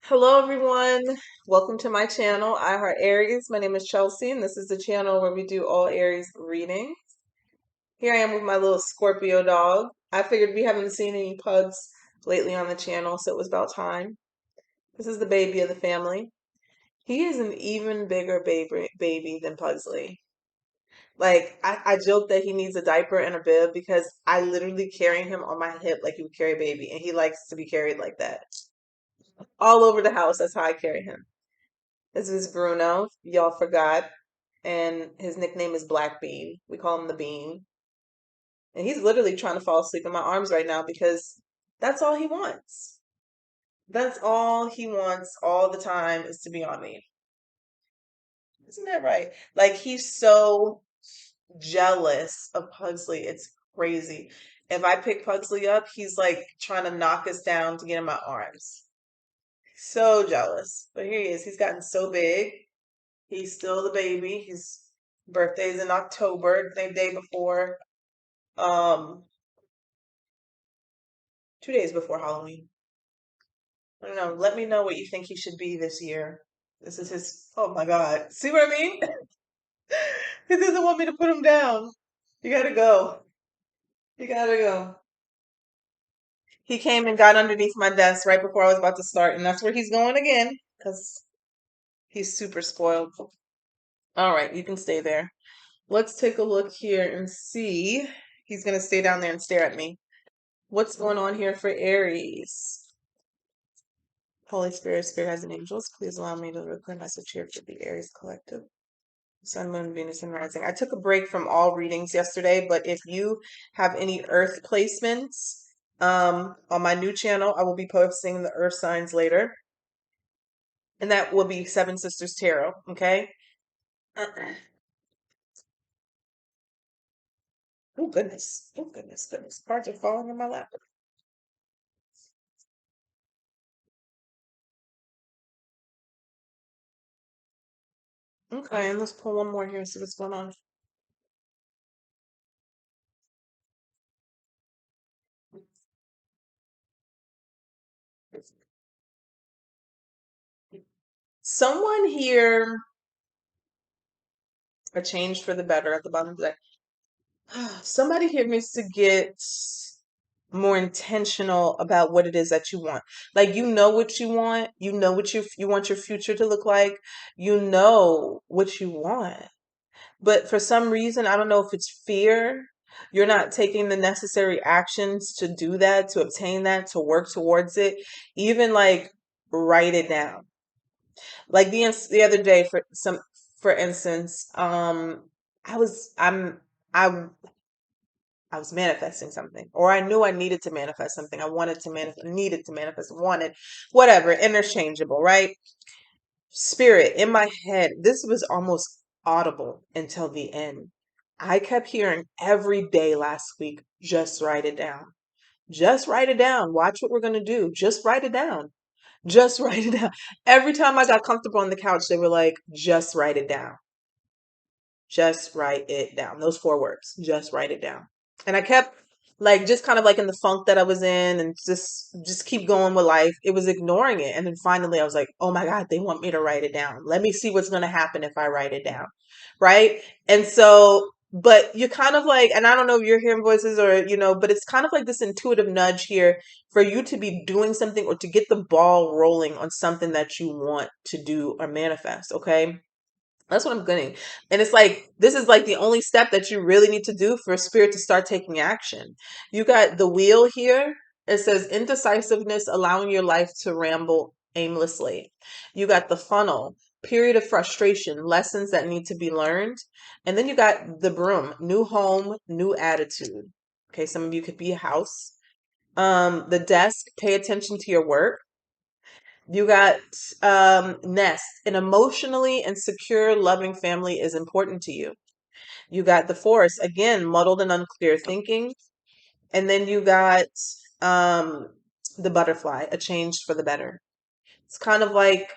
Hello, everyone. Welcome to my channel, I Heart Aries. My name is Chelsea, and this is the channel where we do all Aries readings. Here I am with my little Scorpio dog. I figured we haven't seen any pugs lately on the channel, so it was about time. This is the baby of the family. He is an even bigger baby than Pugsley. Like, I joke that he needs a diaper and a bib because I literally carry him on my hip like you would carry a baby, and he likes to be carried like that. All over the house, that's how I carry him. This is Bruno. Y'all forgot. And his nickname is Black Bean. We call him the Bean. And he's literally trying to fall asleep in my arms right now because that's all he wants. That's all he wants all the time is to be on me. Isn't that right? Like he's so jealous of Pugsley. It's crazy. If I pick Pugsley up, he's like trying to knock us down to get in my arms. So jealous. But here he is. He's gotten so big. He's still the baby. His birthday's in October, the day before, um, 2 days before Halloween. I don't know. Let me know what you think he should be this year. This is his, oh my God. See what I mean? He doesn't want me to put him down. You gotta go. You gotta go. He came and got underneath my desk right before I was about to start, and that's where he's going again, because he's super spoiled. All right, you can stay there. Let's take a look here and see. He's gonna stay down there and stare at me. What's going on here for Aries? Holy Spirit, Spirit has an angels. Please allow me to record message here for the Aries collective. Sun, Moon, Venus, and Rising. I took a break from all readings yesterday, but if you have any Earth placements on my new channel, I will be posting the Earth signs later. And that will be Seven Sisters Tarot, okay? Oh, goodness. Oh, goodness, goodness. Cards are falling in my lap. Okay, and let's pull one more here and see what's going on. Someone here, a change for the better at the bottom of the deck. Somebody here needs to get more intentional about what it is that you want. Like you know what you want, you know what you want your future to look like, you know what you want. But for some reason, I don't know if it's fear, you're not taking the necessary actions to do that, to obtain that, to work towards it. Even like write it down. Like the other day for instance, I was I'm I I was manifesting something, or I knew I needed to manifest something. I wanted to manifest, needed to manifest, wanted, whatever, interchangeable, right? Spirit in my head, this was almost audible until the end. I kept hearing every day last week, just write it down. Just write it down. Watch what we're going to do. Just write it down. Just write it down. Every time I got comfortable on the couch, they were like, just write it down. Just write it down. Those 4 words. Just write it down. And I kept like just kind of like in the funk that I was in and just keep going with life. It was ignoring it. And then finally I was like, "Oh my God, they want me to write it down. Let me see what's going to happen if I write it down." Right? And so but you're kind of like, and I don't know if you're hearing voices or, but it's kind of like this intuitive nudge here for you to be doing something or to get the ball rolling on something that you want to do or manifest. Okay. That's what I'm getting. And it's like, this is like the only step that you really need to do for spirit to start taking action. You got the wheel here. It says indecisiveness, allowing your life to ramble aimlessly. You got the funnel, period of frustration, lessons that need to be learned. And then you got the broom, new home, new attitude. Okay, some of you could be a house. The desk, pay attention to your work. You got nest. An emotionally and secure, loving family is important to you. You got the forest, again, muddled and unclear thinking. And then you got um, the butterfly, a change for the better. It's kind of like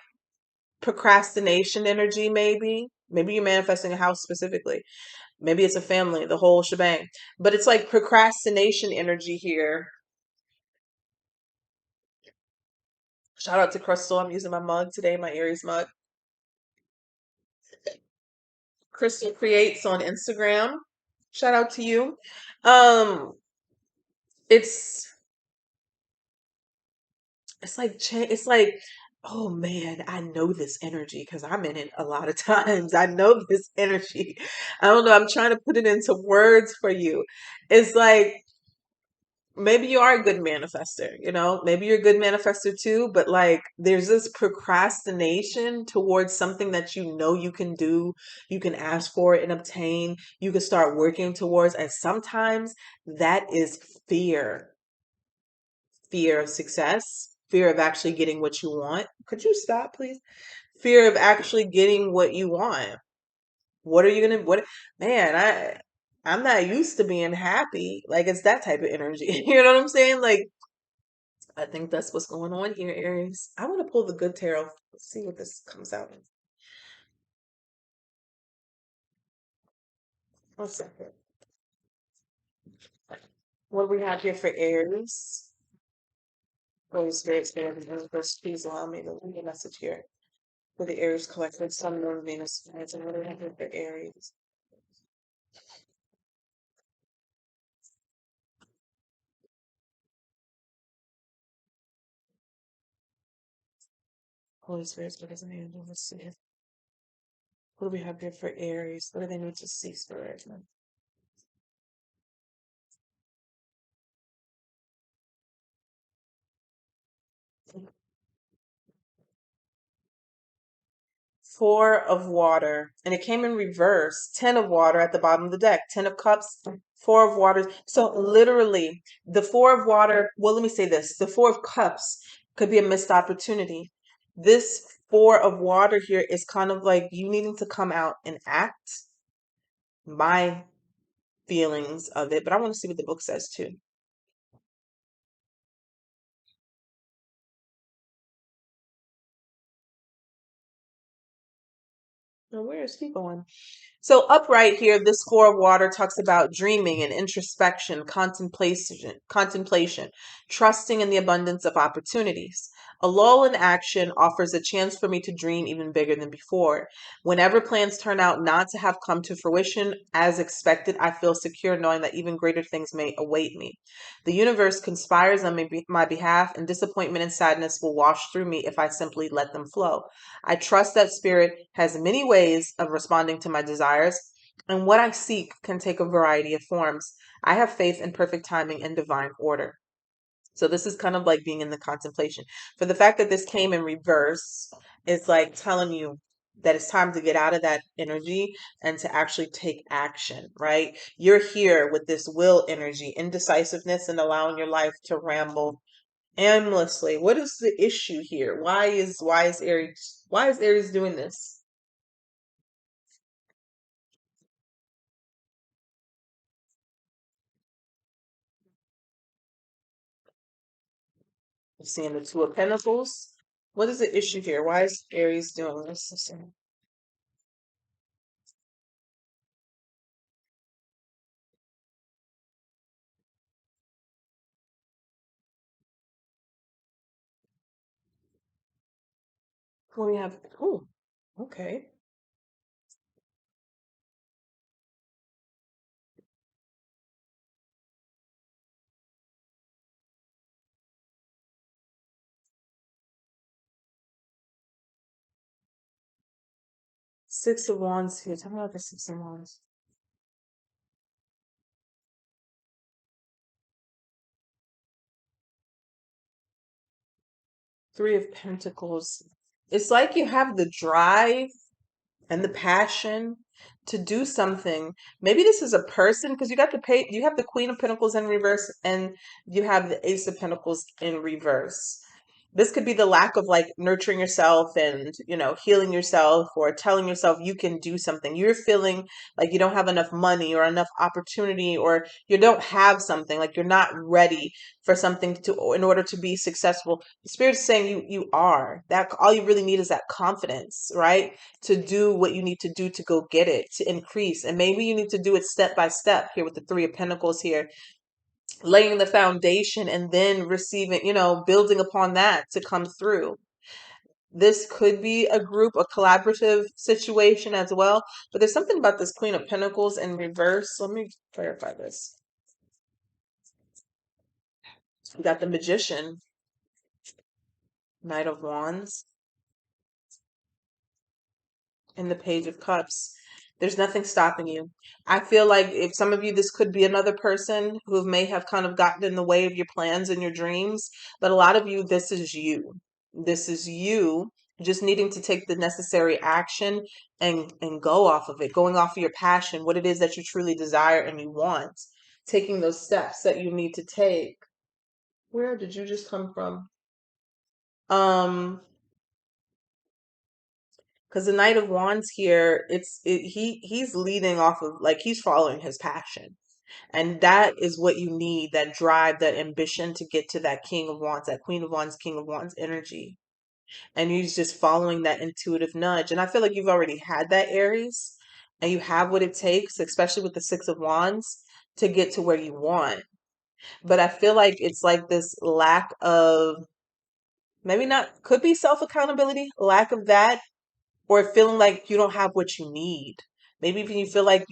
procrastination energy, maybe. Maybe you're manifesting a house specifically. Maybe it's a family, the whole shebang. But it's like procrastination energy here. Shout out to Crystal. I'm using my mug today, my Aries mug. Crystal Creates on Instagram. Shout out to you. Um, it's it's like, oh man, I know this energy because I'm in it a lot of times. I know this energy. I don't know. I'm trying to put it into words for you. It's like maybe you are a good manifester, maybe you're a good manifester too, but like there's this procrastination towards something that you can do, you can ask for and obtain, you can start working towards. And sometimes that is fear, fear of success, fear of actually getting what you want. Could you stop, please? Fear of actually getting what you want. What are you gonna, what, man, I'm not used to being happy. Like it's that type of energy. You know what I'm saying? Like I think that's what's going on here, Aries. I want to pull the good tarot. Let's see what this comes out. 1 second. What do we have here for Aries? Holy Spirit, Spirit of the Universe, please allow me to leave a message here for the Aries collective, Sun, Moon, Venus, and what do we have here for Aries? Holy Spirit, Spirit of the Universe, let's see. What do we have here for Aries? What do they need to see, Spirit? Four of water, and it came in reverse. 10 of water at the bottom of the deck. 10 of cups, four of waters. So literally, the four of water, well, let me say this. The four of cups could be a missed opportunity. This four of water here is kind of like you needing to come out and act. My feelings of it, but I want to see what the book says too. Now, where is he going? So upright here, this four of water talks about dreaming and introspection, contemplation, trusting in the abundance of opportunities. A lull in action offers a chance for me to dream even bigger than before. Whenever plans turn out not to have come to fruition as expected, I feel secure knowing that even greater things may await me. The universe conspires on my behalf, and disappointment and sadness will wash through me if I simply let them flow. I trust that spirit has many ways of responding to my desires, and what I seek can take a variety of forms. I have faith in perfect timing and divine order. So this is kind of like being in the contemplation. For the fact that this came in reverse, it's like telling you that it's time to get out of that energy and to actually take action, right? You're here with this will energy, indecisiveness, and allowing your life to ramble aimlessly. What is the issue here? Why is Aries doing this? I'm seeing the Two of Pentacles. What is the issue here? Why is Aries doing this? Let's see. What do we have? Oh, okay. Six of Wands here. Tell me about the Six of Wands. Three of Pentacles. It's like you have the drive and the passion to do something. Maybe this is a person because you have the Queen of Pentacles in reverse and you have the Ace of Pentacles in reverse. This could be the lack of like nurturing yourself and, healing yourself or telling yourself you can do something. You're feeling like you don't have enough money or enough opportunity, or you don't have something, like you're not ready for something to in order to be successful. The spirit's saying you are. That all you really need is that confidence, right? To do what you need to do to go get it, to increase. And maybe you need to do it step by step here with the Three of Pentacles here. laying the foundation and then receiving, building upon that to come through. This could be a group, a collaborative situation as well. But there's something about this Queen of Pentacles in reverse. Let me clarify this. We got the Magician, Knight of Wands, and the Page of Cups. There's nothing stopping you. I feel like if some of you, this could be another person who may have kind of gotten in the way of your plans and your dreams, but a lot of you, this is you. This is you just needing to take the necessary action and go off of it, going off of your passion, what it is that you truly desire and you want, taking those steps that you need to take. Where did you just come from? Because the Knight of Wands here, he's leading off of, like, he's following his passion. And that is what you need, that drive, that ambition to get to that King of Wands, that Queen of Wands, King of Wands energy. And you're just following that intuitive nudge. And I feel like you've already had that, Aries, and you have what it takes, especially with the Six of Wands, to get to where you want. But I feel like it's like this lack of, maybe not, could be self accountability, lack of that, or feeling like you don't have what you need. Maybe if you feel like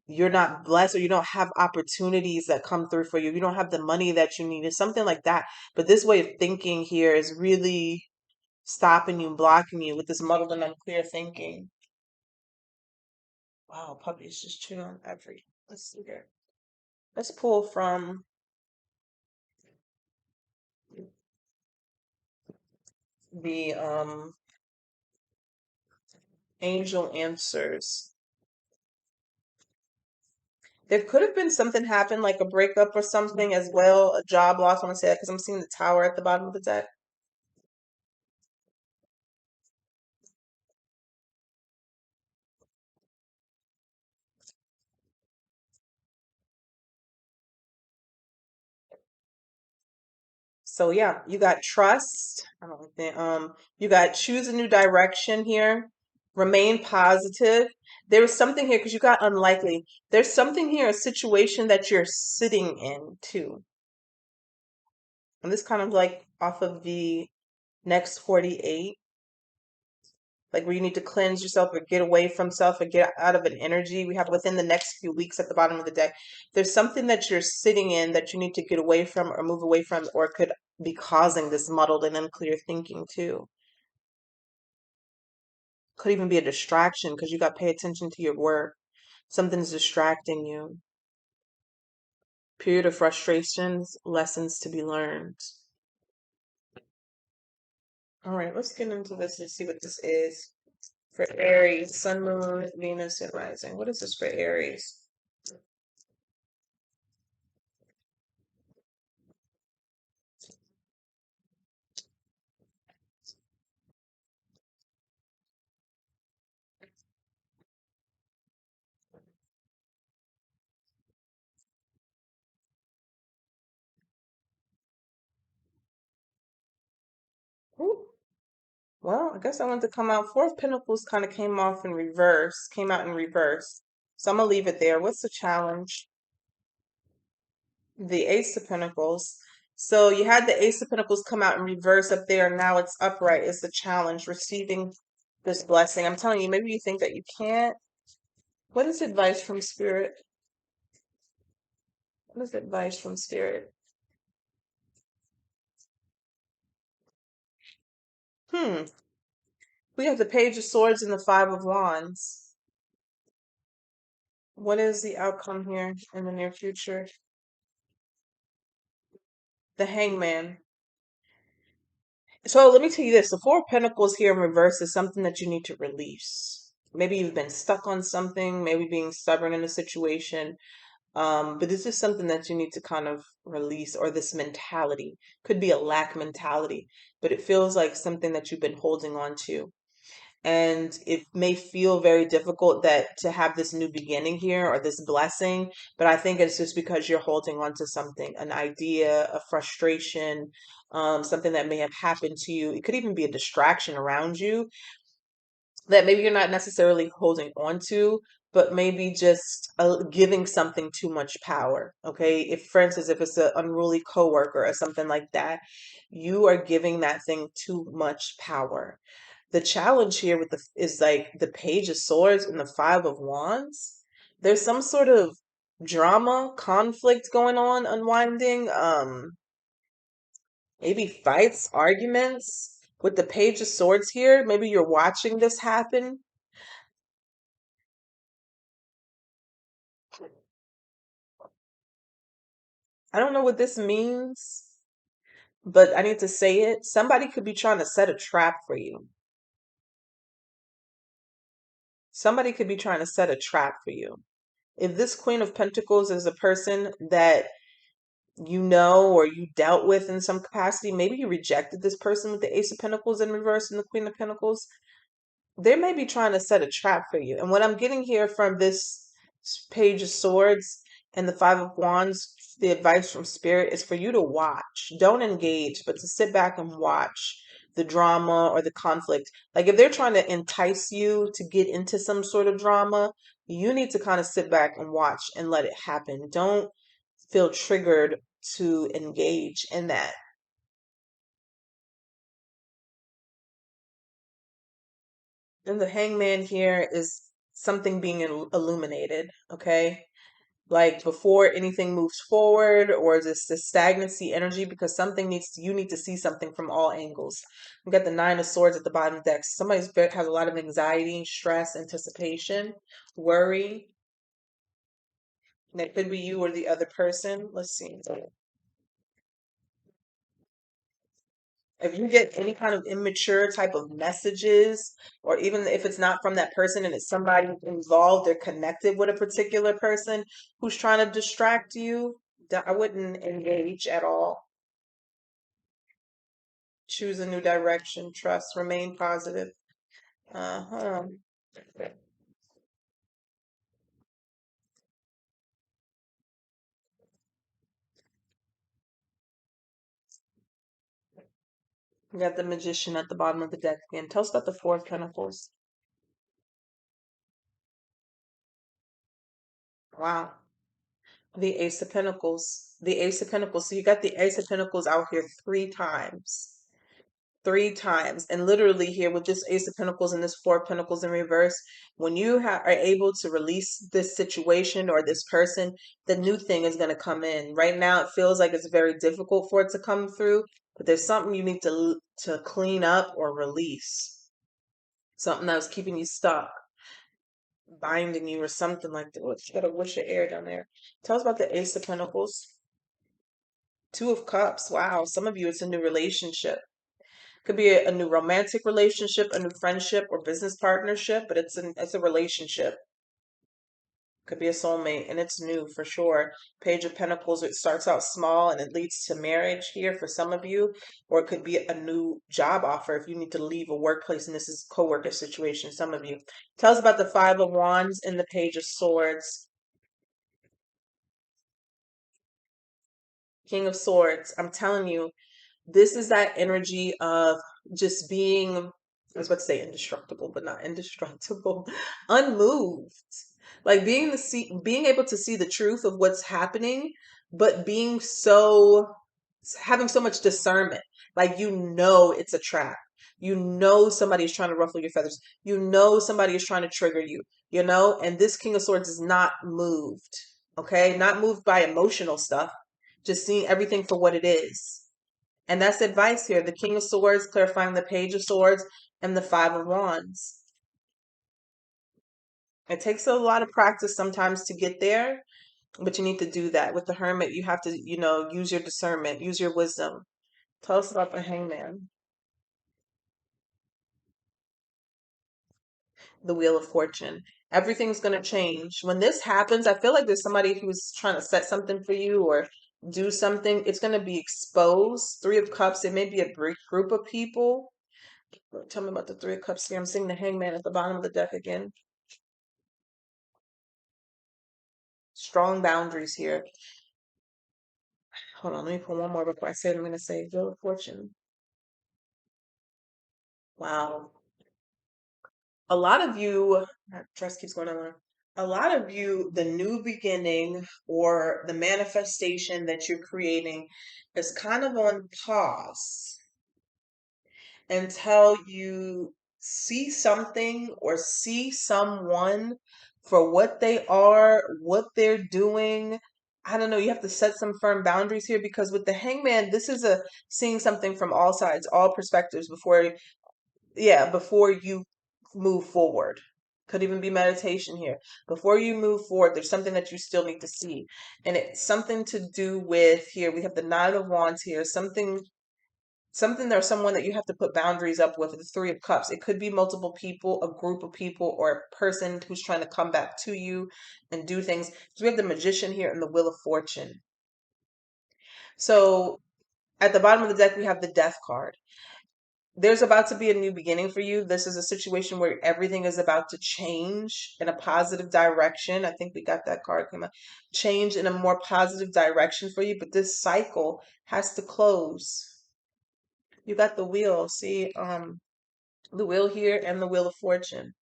you're not blessed or you don't have opportunities that come through for you. You don't have the money that you need. It's something like that. But this way of thinking here is really stopping you, blocking you with this muddled and unclear thinking. Wow, puppies just chewing on every. Let's see here. Let's pull from the angel answers. There could have been something happen, like a breakup or something as well, a job loss. I want to say that because I'm seeing the tower at the bottom of the deck. So yeah, you got trust. I don't think you got choose a new direction here. Remain positive. There was something here because you got unlikely. There's something here, a situation that you're sitting in too. And this kind of like off of the next 48, like where you need to cleanse yourself or get away from self or get out of an energy. We have within the next few weeks at the bottom of the deck. There's something that you're sitting in that you need to get away from or move away from, or could be causing this muddled and unclear thinking too. Could even be a distraction because you got to pay attention to your work. Something's distracting you. Period of frustrations, lessons to be learned. All right, let's get into this and see what this is for Aries, Sun, Moon, Venus, and Rising. What is this for Aries? Ooh, well, I guess I want to come out. Four of Pentacles kind of came off in reverse, came out in reverse. So I'm going to leave it there. What's the challenge? The Ace of Pentacles. So you had the Ace of Pentacles come out in reverse up there, and now it's upright. It's the challenge, receiving this blessing. I'm telling you, maybe you think that you can't. What is advice from Spirit? What is advice from Spirit? We have the Page of Swords and the Five of Wands. What is the outcome here in the near future? The Hangman. So let me tell you this, the Four of Pentacles here in reverse is something that you need to release. Maybe you've been stuck on something, maybe being stubborn in a situation. But this is something that you need to kind of release, or this mentality. Could be a lack mentality, but it feels like something that you've been holding on to. And it may feel very difficult that to have this new beginning here or this blessing, but I think it's just because you're holding on to something, an idea, a frustration, something that may have happened to you. It could even be a distraction around you that maybe you're not necessarily holding on to, but maybe just giving something too much power. Okay. If, for instance, if it's an unruly coworker or something like that, you are giving that thing too much power. The challenge here with the is like the Page of Swords and the Five of Wands. There's some sort of drama, conflict going on, unwinding, maybe fights, arguments. With the Page of Swords here, maybe you're watching this happen. I don't know what this means, but I need to say it. Somebody could be trying to set a trap for you. Somebody could be trying to set a trap for you. If this Queen of Pentacles is a person that you know or you dealt with in some capacity, maybe you rejected this person with the Ace of Pentacles in reverse and the Queen of Pentacles, they may be trying to set a trap for you. And what I'm getting here from this Page of Swords and the Five of Wands, the advice from Spirit is for you to watch. Don't engage, but to sit back and watch the drama or the conflict. Like if they're trying to entice you to get into some sort of drama, you need to kind of sit back and watch and let it happen. Don't feel triggered to engage in that. And the Hangman here is something being illuminated, okay? Like before anything moves forward, or just the stagnancy energy, because something you need to see something from all angles. We got the Nine of Swords at the bottom of the deck. Has a lot of anxiety, stress, anticipation, worry. And it could be you or the other person. Let's see. If you get any kind of immature type of messages, or even if it's not from that person and it's somebody involved or connected with a particular person who's trying to distract you, I wouldn't engage at all. Choose a new direction, trust, remain positive. Uh-huh. We got the Magician at the bottom of the deck again. Tell us about the Four of Pentacles. Wow. The Ace of Pentacles. The Ace of Pentacles. So you got the Ace of Pentacles out here three times. Three times. And literally here with this Ace of Pentacles and this Four of Pentacles in reverse, when you are able to release this situation or this person, the new thing is going to come in. Right now, it feels like it's very difficult for it to come through, but there's something you need to clean up or release. Something that was keeping you stuck, binding you or something like that. What's got a wish of air down there? Tell us about the Ace of Pentacles. Two of Cups. Wow. Some of you, it's a new relationship. Could be a new romantic relationship, a new friendship or business partnership, but it's a relationship. Could be a soulmate, and it's new for sure. Page of Pentacles, it starts out small and it leads to marriage here for some of you, or it could be a new job offer if you need to leave a workplace and this is co-worker situation, some of you. Tell us about the Five of Wands and the Page of Swords. King of Swords. I'm telling you, this is that energy of just being, I was about to say indestructible, but not indestructible, unmoved. Like being able to see the truth of what's happening, but having so much discernment. Like you know it's a trap. You know somebody is trying to ruffle your feathers. You know somebody is trying to trigger you, and this King of Swords is not moved. Okay? Not moved by emotional stuff, just seeing everything for what it is. And that's advice here. The King of Swords, clarifying the Page of Swords, and the Five of Wands. It takes a lot of practice sometimes to get there, but you need to do that. With the Hermit, you have to, use your discernment, use your wisdom. Tell us about the Hangman. The Wheel of Fortune. Everything's going to change. When this happens, I feel like there's somebody who's trying to set something for you or do something. It's going to be exposed. Three of Cups, it may be a group of people. Tell me about the Three of Cups here. I'm seeing the Hangman at the bottom of the deck again. Strong boundaries here. Hold on, let me put one more before I say what I'm going to say. Wheel of Fortune. Wow. A lot of you, trust keeps going on. A lot of you, the new beginning or the manifestation that you're creating is kind of on pause until you see something or see someone for what they are, what they're doing. I don't know, you have to set some firm boundaries here because with the hangman, this is a seeing something from all sides, all perspectives before, yeah, before you move forward. Could even be meditation here. Before you move forward, there's something that you still need to see. And it's something to do with here. We have the Nine of Wands here, something or someone that you have to put boundaries up with, the Three of Cups. It could be multiple people, a group of people, or a person who's trying to come back to you and do things. So we have the Magician here and the Wheel of Fortune. So at the bottom of the deck, we have the Death card. There's about to be a new beginning for you. This is a situation where everything is about to change in a positive direction. I think we got that card come out. Change in a more positive direction for you, but this cycle has to close. You got the wheel. See, the wheel here and the Wheel of Fortune.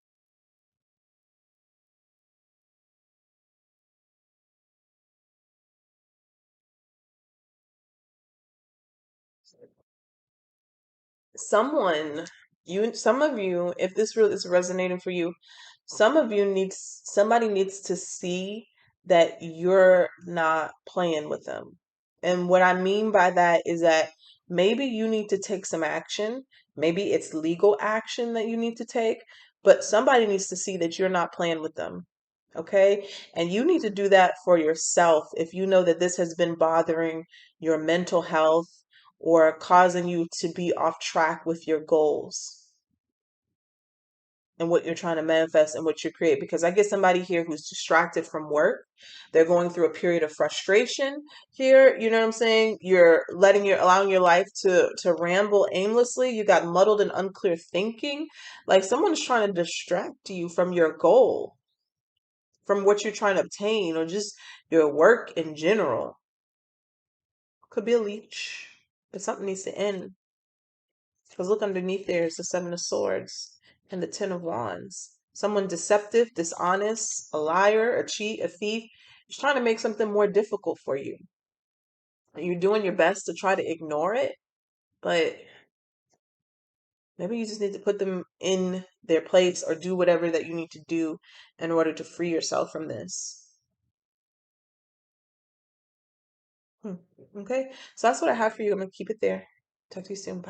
Someone, some of you, if this really is resonating for you, somebody needs to see that you're not playing with them. And what I mean by that is that maybe you need to take some action. Maybe it's legal action that you need to take, but somebody needs to see that you're not playing with them. Okay? And you need to do that for yourself if you know that this has been bothering your mental health or causing you to be off track with your goals and what you're trying to manifest and what you create. Because I get somebody here who's distracted from work. They're going through a period of frustration here. You know what I'm saying? Allowing your life to ramble aimlessly. You got muddled and unclear thinking. Like someone's trying to distract you from your goal, from what you're trying to obtain, or just your work in general. Could be a leech, but something needs to end. Because look underneath there is the Seven of Swords and the Ten of Wands. Someone deceptive, dishonest, a liar, a cheat, a thief, is trying to make something more difficult for you. You're doing your best to try to ignore it, but maybe you just need to put them in their place or do whatever that you need to do in order to free yourself from this. Hmm. Okay, so that's what I have for you. I'm going to keep it there. Talk to you soon. Bye.